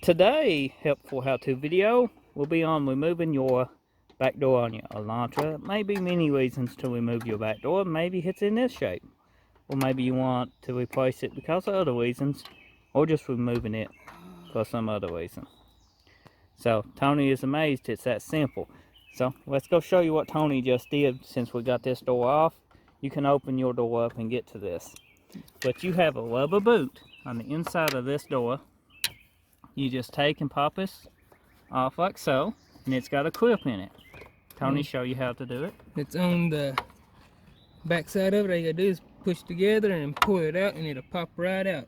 Today, helpful how-to video will be on removing your back door on your Elantra. Maybe many reasons to remove your back door. Maybe it's in this shape. Or maybe you want to replace it because of other reasons. Or just removing it for some other reason. So, Tony is amazed it's that simple. So, let's go show you what Tony just did since we got this door off. You can open your door up and get to this. But you have a rubber boot on the inside of this door. You just take and pop this off like so, and it's got a clip in it. Tony, show you how to do it. It's on the back side of it. All you gotta do is push together and pull it out, and it'll pop right out.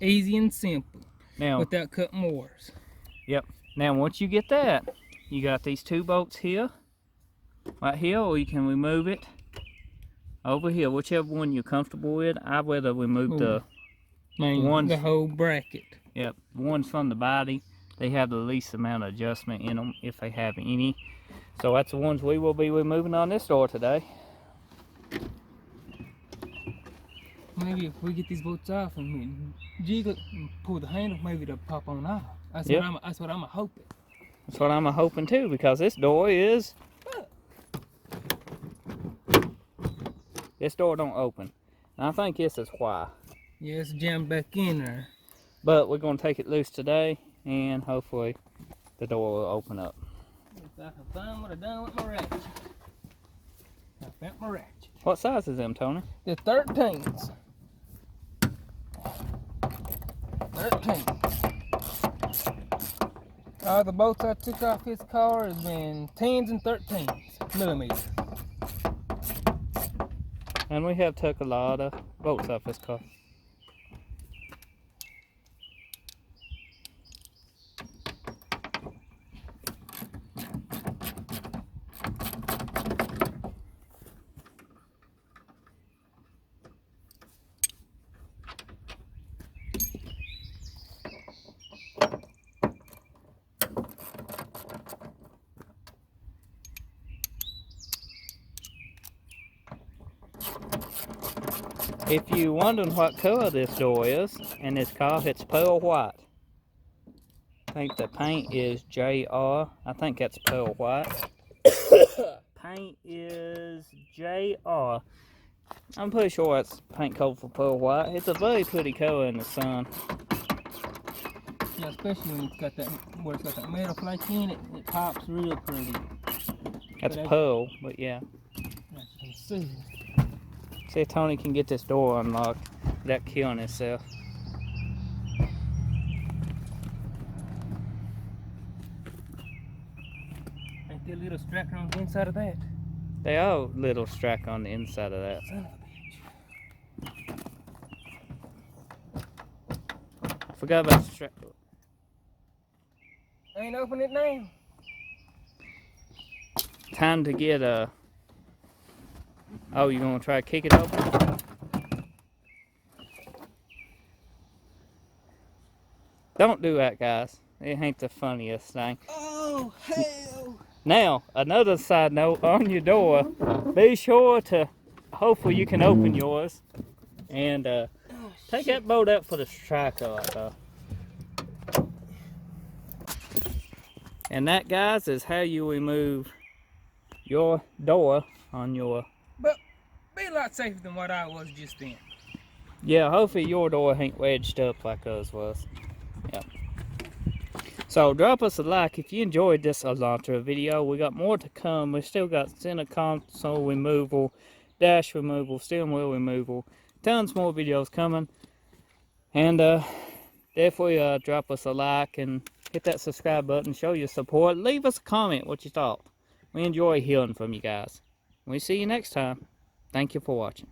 Easy and simple, now, without cutting wires. Yep. Now, once you get that, you got these two bolts here, right here, or you can remove it over here, whichever one you're comfortable with. I'd rather remove the whole bracket. Yep, ones from the body. They have the least amount of adjustment in them, if they have any. So that's the ones we will be removing on this door today. Maybe if we get these bolts off and we jiggle it and pull the handle, maybe they'll pop on off. That's what I'm hoping. That's what I'm hoping too, because this door is... This door don't open. And I think this is why. Yeah, it's jammed back in there. But we're going to take it loose today, and hopefully the door will open up. If I can find what I done with my ratchet. I found my ratchet. What size is them, Tony? They're 13s. 13. All the bolts I took off his car has been 10s and 13s millimeters. And we have took a lot of bolts off his car. If you're wondering what color this door is, in this car, it's pearl white. I think the paint is JR. I think that's pearl white. Paint is JR. I'm pretty sure it's paint code for pearl white. It's a very pretty color in the sun. Yeah, especially when it's got that, where it's got that metal flake in it, it pops real pretty. That's pearl, but yeah. As you can see. See if Tony can get this door unlocked without killing himself. Ain't there a little strap on the inside of that? They are little strack on the inside of that. Son of a bitch. Forgot about the strap. Ain't open it now. Time to get a... Oh, you gonna try to kick it open? Don't do that, guys. It ain't the funniest thing. Oh, hell! Now, another side note on your door. Be sure to... Hopefully you can open yours. And take that bolt out for the striker. And that, guys, is how you remove your door on your... But be a lot safer than what I was just then. Yeah, hopefully your door ain't wedged up like ours was. Yep. So drop us a like if you enjoyed this Elantra video. We got more to come. We still got center console removal, dash removal, steering wheel removal. Tons more videos coming. And definitely drop us a like and hit that subscribe button. Show your support. Leave us a comment what you thought. We enjoy hearing from you guys. We see you next time. Thank you for watching.